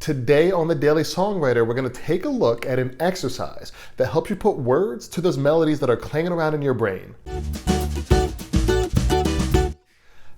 Today on the Daily Songwriter, we're going to take a look at an exercise that helps you put words to those melodies that are clanging around in your brain.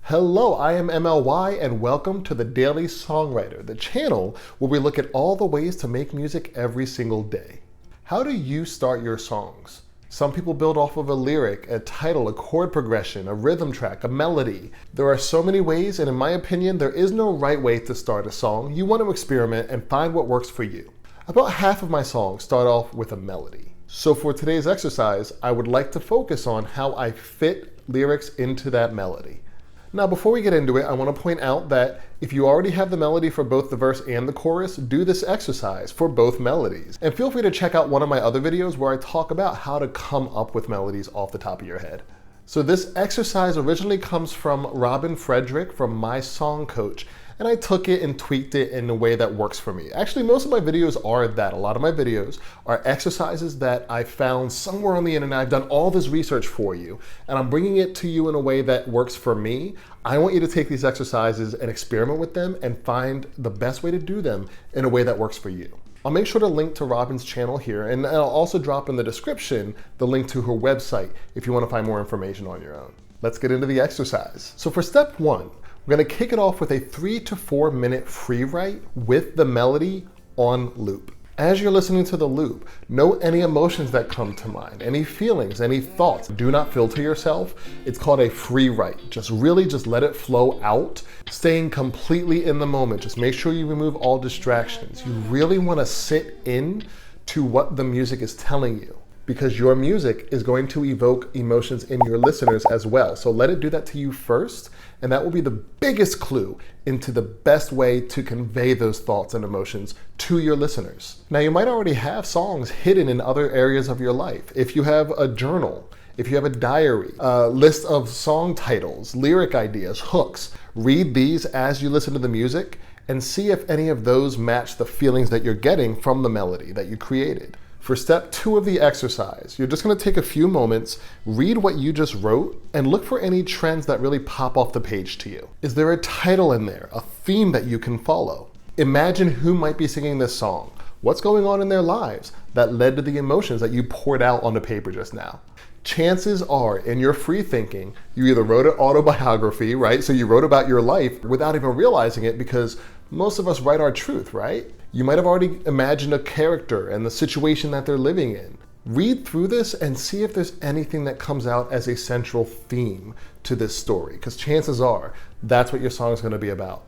Hello, I am MLY and welcome to the Daily Songwriter, the channel where we look at all the ways to make music every single day. How do you start your songs? Some people build off of a lyric, a title, a chord progression, a rhythm track, a melody. There are so many ways, and in my opinion, there is no right way to start a song. You want to experiment and find what works for you. About half of my songs start off with a melody. So for today's exercise, I would like to focus on how I fit lyrics into that melody. Now, before we get into it, I want to point out that if you already have the melody for both the verse and the chorus, do this exercise for both melodies. And feel free to check out one of my other videos where I talk about how to come up with melodies off the top of your head. So this exercise originally comes from Robin Frederick from My Song Coach, and I took it and tweaked it in a way that works for me. Actually, most of my videos are that. A lot of my videos are exercises that I found somewhere on the internet. I've done all this research for you, and I'm bringing it to you in a way that works for me. I want you to take these exercises and experiment with them and find the best way to do them in a way that works for you. I'll make sure to link to Robin's channel here, and I'll also drop in the description the link to her website if you want to find more information on your own. Let's get into the exercise. So for step one, we're going to kick it off with a 3 to 4 minute free write with the melody on loop. As you're listening to the loop, note any emotions that come to mind, any feelings, any thoughts. Do not filter yourself. It's called a free write. Just let it flow out, staying completely in the moment. Just make sure you remove all distractions. You really want to sit in to what the music is telling you, because your music is going to evoke emotions in your listeners as well. So let it do that to you first, and that will be the biggest clue into the best way to convey those thoughts and emotions to your listeners. Now, you might already have songs hidden in other areas of your life. If you have a journal, if you have a diary, a list of song titles, lyric ideas, hooks, read these as you listen to the music and see if any of those match the feelings that you're getting from the melody that you created. For step two of the exercise, you're just going to take a few moments, read what you just wrote, and look for any trends that really pop off the page to you. Is there a title in there, a theme that you can follow? Imagine who might be singing this song. What's going on in their lives that led to the emotions that you poured out on the paper just now? Chances are, in your free thinking, you either wrote an autobiography, right? So you wrote about your life without even realizing it, because most of us write our truth, right? You might have already imagined a character and the situation that they're living in. Read through this and see if there's anything that comes out as a central theme to this story, because chances are that's what your song is going to be about.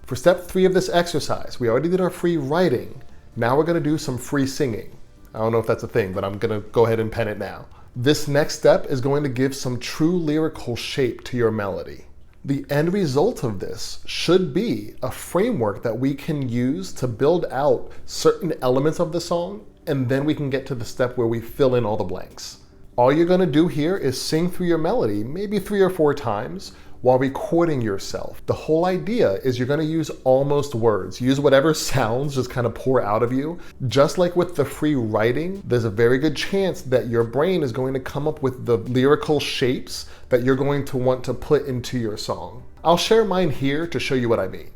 For step three of this exercise, we already did our free writing. Now we're going to do some free singing. I don't know if that's a thing, but I'm going to go ahead and pen it now. This next step is going to give some true lyrical shape to your melody. The end result of this should be a framework that we can use to build out certain elements of the song, and then we can get to the step where we fill in all the blanks. All you're going to do here is sing through your melody maybe 3 or 4 times while recording yourself. The whole idea is you're going to use almost words. Use whatever sounds just kind of pour out of you. Just like with the free writing, there's a very good chance that your brain is going to come up with the lyrical shapes that you're going to want to put into your song. I'll share mine here to show you what I mean.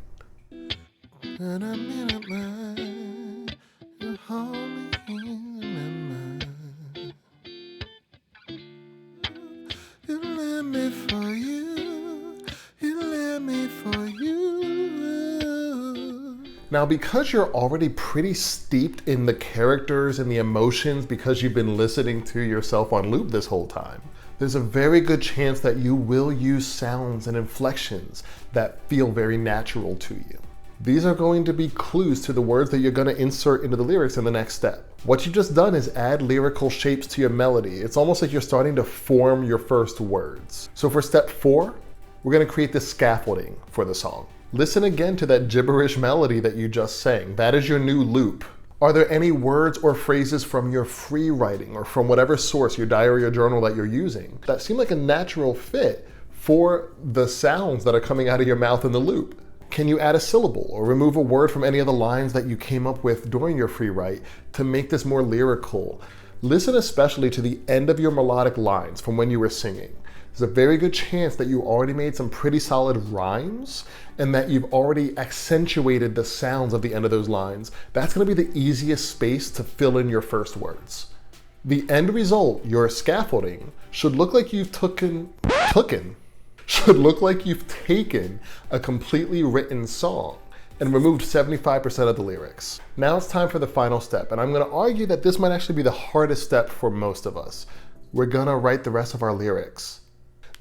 Now, because you're already pretty steeped in the characters and the emotions because you've been listening to yourself on loop this whole time, there's a very good chance that you will use sounds and inflections that feel very natural to you. These are going to be clues to the words that you're going to insert into the lyrics in the next step. What you've just done is add lyrical shapes to your melody. It's almost like you're starting to form your first words. So for step 4, we're going to create this scaffolding for the song. Listen again to that gibberish melody that you just sang. That is your new loop. Are there any words or phrases from your free writing or from whatever source, your diary or journal that you're using, that seem like a natural fit for the sounds that are coming out of your mouth in the loop? Can you add a syllable or remove a word from any of the lines that you came up with during your free write to make this more lyrical? Listen especially to the end of your melodic lines from when you were singing. there's a very good chance that you already made some pretty solid rhymes and that you've already accentuated the sounds of the end of those lines. That's gonna be the easiest space to fill in your first words. The end result, your scaffolding, should look like you've taken a completely written song and removed 75% of the lyrics. Now it's time for the final step, and I'm gonna argue that this might actually be the hardest step for most of us. We're gonna write the rest of our lyrics.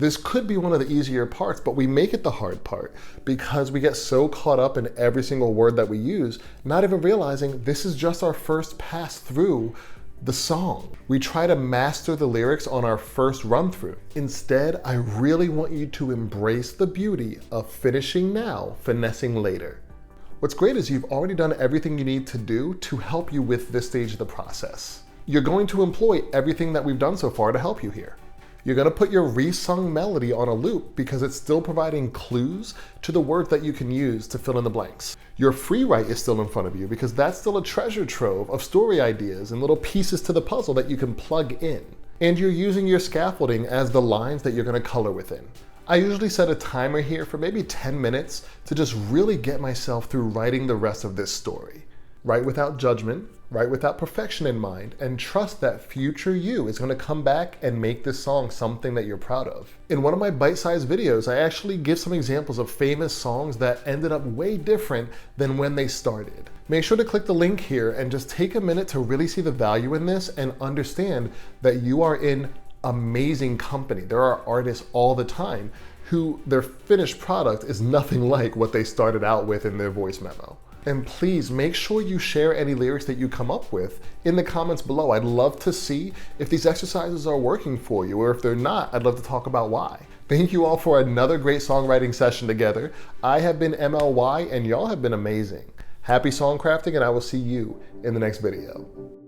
This could be one of the easier parts, but we make it the hard part because we get so caught up in every single word that we use, not even realizing this is just our first pass through the song. We try to master the lyrics on our first run through. Instead, I really want you to embrace the beauty of finishing now, finessing later. What's great is you've already done everything you need to do to help you with this stage of the process. You're going to employ everything that we've done so far to help you here. You're gonna put your resung melody on a loop because it's still providing clues to the words that you can use to fill in the blanks. Your free write is still in front of you because that's still a treasure trove of story ideas and little pieces to the puzzle that you can plug in. And you're using your scaffolding as the lines that you're gonna color within. I usually set a timer here for maybe 10 minutes to just really get myself through writing the rest of this story. Write without judgment, write without perfection in mind, and trust that future you is gonna come back and make this song something that you're proud of. In one of my bite-sized videos, I actually give some examples of famous songs that ended up way different than when they started. Make sure to click the link here and just take a minute to really see the value in this and understand that you are in amazing company. There are artists all the time who their finished product is nothing like what they started out with in their voice memo. And please make sure you share any lyrics that you come up with in the comments below. I'd love to see if these exercises are working for you, or if they're not, I'd love to talk about why. Thank you all for another great songwriting session together. I have been MLY and y'all have been amazing. Happy songcrafting, and I will see you in the next video.